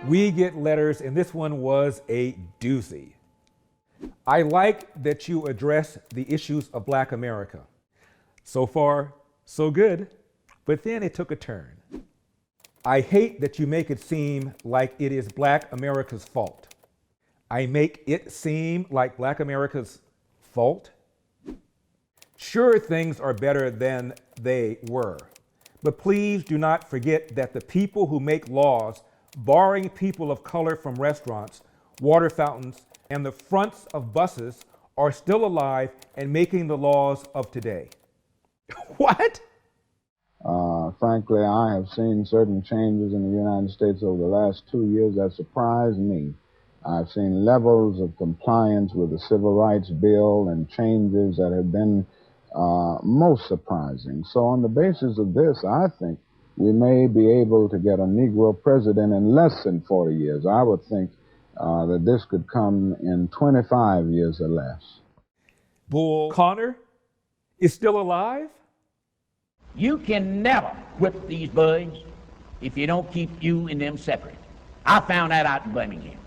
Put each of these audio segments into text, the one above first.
We get letters, and this one was a doozy. I like that you address the issues of Black America. So far, so good, but then it took a turn. I hate that you make it seem like it is Black America's fault. I make it seem like Black America's fault? Sure, things are better than they were, but please do not forget that the people who make laws barring people of color from restaurants, water fountains, and the fronts of buses are still alive and making the laws of today. What? Frankly, I have seen certain changes in the United States over the last 2 years that surprised me. I've seen levels of compliance with the Civil Rights Bill and changes that have been most surprising. So on the basis of this, I think we may be able to get a Negro president in less than 40 years. I would think that this could come in 25 years or less. Bull Connor is still alive? You can never whip these boys if you don't keep you and them separate. I found that out in Birmingham.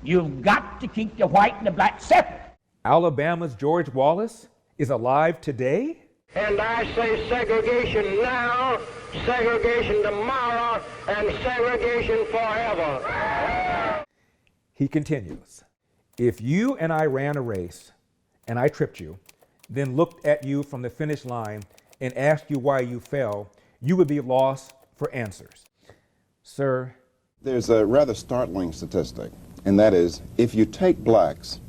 You've got to keep the white and the black separate. Alabama's George Wallace is alive today? And I say segregation now, segregation tomorrow, and segregation forever. He continues, if you and I ran a race and I tripped you, then looked at you from the finish line and asked you why you fell, you would be lost for answers. Sir? There's a rather startling statistic, and that is if you take blacks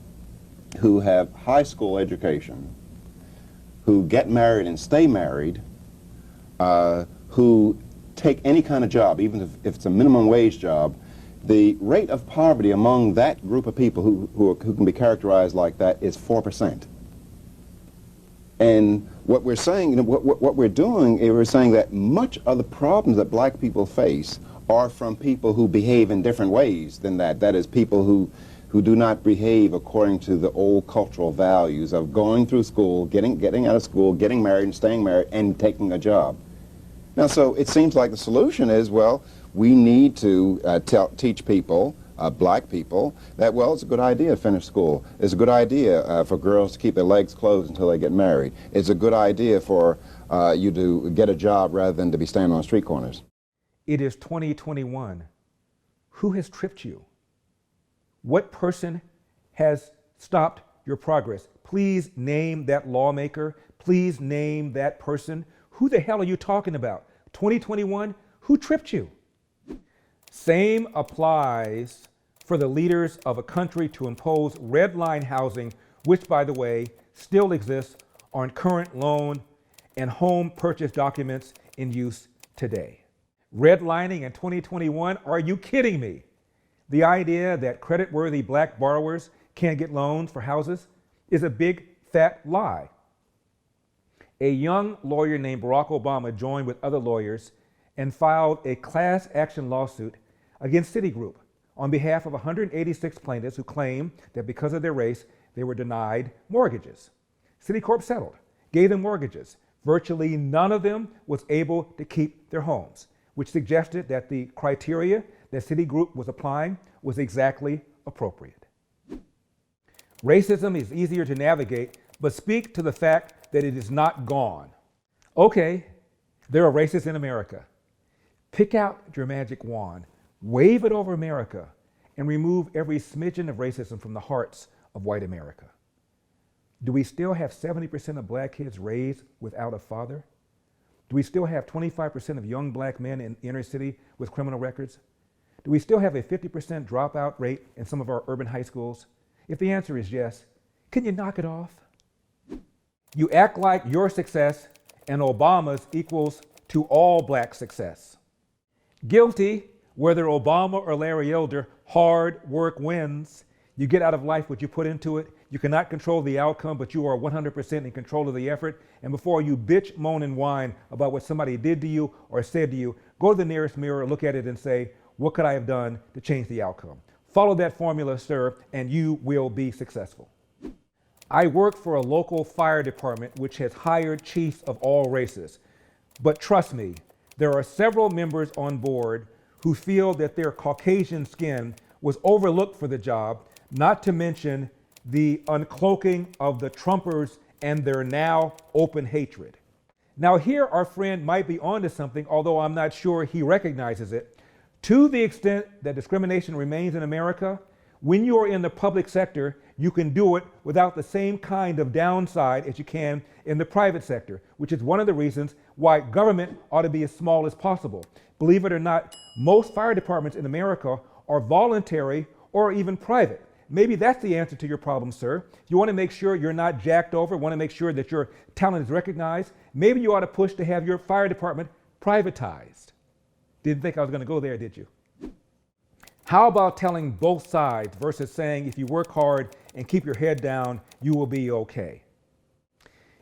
who have high school education, who get married and stay married, who take any kind of job, even if it's a minimum wage job, the rate of poverty among that group of people who can be characterized like that is 4%. And what we're saying, what we're doing is we're saying that much of the problems that black people face are from people who behave in different ways than that. That is, people who do not behave according to the old cultural values of going through school, getting out of school, getting married and staying married, and taking a job. Now, so it seems like the solution is, well, we need to teach people, black people, that, well, it's a good idea to finish school. It's a good idea for girls to keep their legs closed until they get married. It's a good idea for you to get a job rather than to be standing on street corners. It is 2021. Who has tripped you? What person has stopped your progress? Please name that lawmaker. Please name that person. Who the hell are you talking about? 2021, who tripped you? Same applies for the leaders of a country to impose red line housing, which, by the way, still exists on current loan and home purchase documents in use today. Redlining in 2021, are you kidding me? The idea that credit-worthy black borrowers can't get loans for houses is a big, fat lie. A young lawyer named Barack Obama joined with other lawyers and filed a class action lawsuit against Citigroup on behalf of 186 plaintiffs who claim that because of their race, they were denied mortgages. Citicorp settled, gave them mortgages. Virtually none of them was able to keep their homes, which suggested that the criteria that Citigroup was applying was exactly appropriate. Racism is easier to navigate, but speak to the fact that it is not gone. Okay, there are racists in America. Pick out your magic wand, wave it over America, and remove every smidgen of racism from the hearts of white America. Do we still have 70% of black kids raised without a father? Do we still have 25% of young black men in inner city with criminal records? Do we still have a 50% dropout rate in some of our urban high schools? If the answer is yes, can you knock it off? You act like your success and Obama's equals to all black success. Guilty, whether Obama or Larry Elder, hard work wins. You get out of life what you put into it. You cannot control the outcome, but you are 100% in control of the effort. And before you bitch, moan, and whine about what somebody did to you or said to you, go to the nearest mirror, look at it, and say, what could I have done to change the outcome? Follow that formula, sir, and you will be successful. I work for a local fire department which has hired chiefs of all races. But trust me, there are several members on board who feel that their Caucasian skin was overlooked for the job, not to mention the uncloaking of the Trumpers and their now open hatred. Now here our friend might be onto something, although I'm not sure he recognizes it. To the extent that discrimination remains in America, when you are in the public sector, you can do it without the same kind of downside as you can in the private sector, which is one of the reasons why government ought to be as small as possible. Believe it or not, most fire departments in America are voluntary or even private. Maybe that's the answer to your problem, sir. You want to make sure you're not jacked over, want to make sure that your talent is recognized. Maybe you ought to push to have your fire department privatized. Didn't think I was going to go there, did you? How about telling both sides versus saying if you work hard and keep your head down, you will be okay?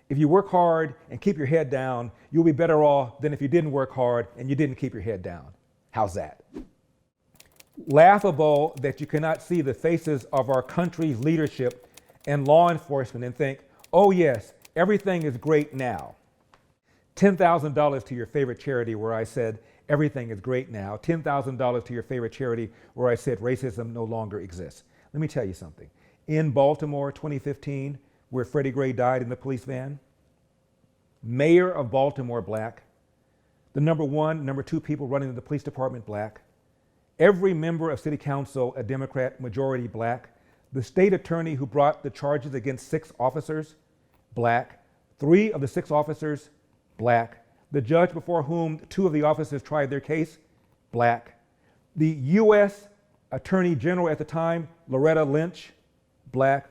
If you work hard and keep your head down, you'll be better off than if you didn't work hard and you didn't keep your head down. How's that? Laughable that you cannot see the faces of our country's leadership and law enforcement and think, oh yes, everything is great now. $10,000 to your favorite charity where I said everything is great now. $10,000 to your favorite charity where I said racism no longer exists. Let me tell you something. In Baltimore 2015, where Freddie Gray died in the police van, mayor of Baltimore black, the number one, number two people running the police department black, every member of city council a Democrat, majority black, the state attorney who brought the charges against 6 officers, black, 3 of the 6 officers, black, the judge before whom 2 of the officers tried their case, black, the U.S. Attorney General at the time, Loretta Lynch, black,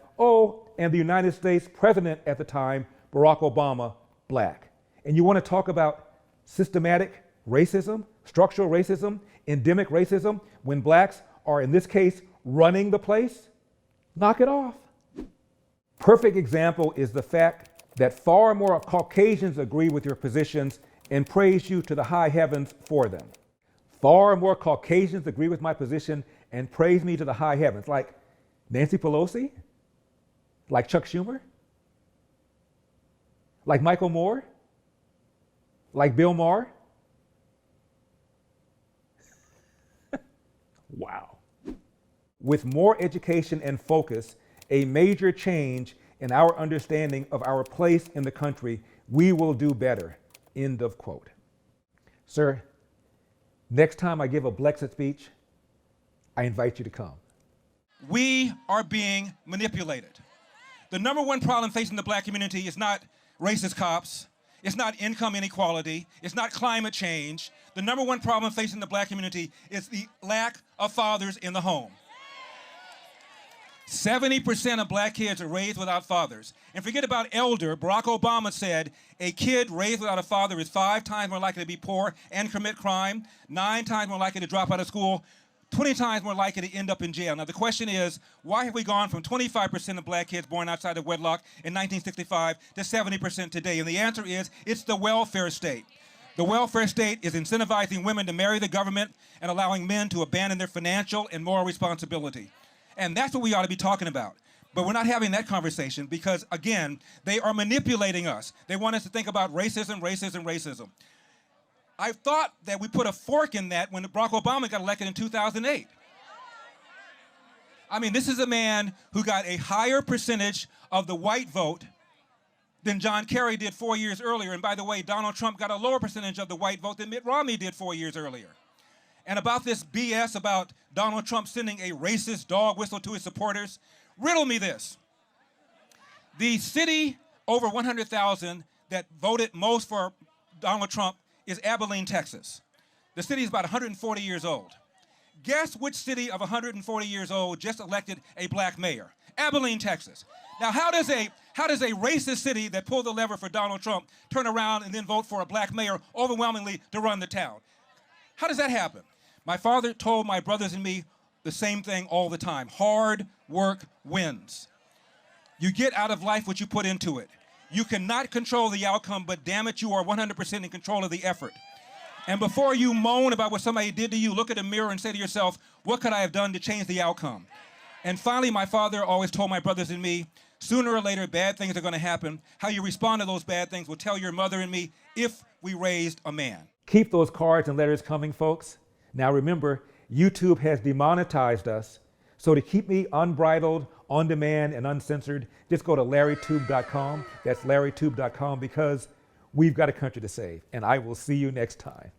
and the United States President at the time, Barack Obama, black. And you want to talk about systematic racism, structural racism, endemic racism, when blacks are, in this case, running the place? Knock it off. Perfect example is the fact that far more Caucasians agree with your positions and praise you to the high heavens for them. Far more Caucasians agree with my position and praise me to the high heavens, like Nancy Pelosi, like Chuck Schumer, like Michael Moore, like Bill Maher. Wow. With more education and focus, a major change in our understanding of our place in the country, we will do better. End of quote. Sir, next time I give a Blexit speech, I invite you to come. We are being manipulated. The number one problem facing the black community is not racist cops, it's not income inequality, it's not climate change. The number one problem facing the black community is the lack of fathers in the home. 70% of black kids are raised without fathers. And forget about elder. Barack Obama said a kid raised without a father is 5 times more likely to be poor and commit crime, 9 times more likely to drop out of school, 20 times more likely to end up in jail. Now the question is, why have we gone from 25% of black kids born outside of wedlock in 1965 to 70% today? And the answer is, it's the welfare state. The welfare state is incentivizing women to marry the government and allowing men to abandon their financial and moral responsibility. And that's what we ought to be talking about. But we're not having that conversation because, again, they are manipulating us. They want us to think about racism, racism, racism. I thought that we put a fork in that when Barack Obama got elected in 2008. I mean, this is a man who got a higher percentage of the white vote than John Kerry did 4 years earlier. And by the way, Donald Trump got a lower percentage of the white vote than Mitt Romney did 4 years earlier. And about this BS about Donald Trump sending a racist dog whistle to his supporters, riddle me this. The city over 100,000 that voted most for Donald Trump is Abilene, Texas. The city is about 140 years old. Guess which city of 140 years old just elected a black mayor? Abilene, Texas. Now, how does a racist city that pulled the lever for Donald Trump turn around and then vote for a black mayor overwhelmingly to run the town? How does that happen? My father told my brothers and me the same thing all the time. Hard work wins. You get out of life what you put into it. You cannot control the outcome, but damn it, you are 100% in control of the effort. And before you moan about what somebody did to you, look at the mirror and say to yourself, what could I have done to change the outcome? And finally, my father always told my brothers and me, sooner or later, bad things are going to happen. How you respond to those bad things will tell your mother and me if we raised a man. Keep those cards and letters coming, folks. Now remember, YouTube has demonetized us, so to keep me unbridled, on demand, and uncensored, just go to larrytube.com. That's larrytube.com, because we've got a country to save. And I will see you next time.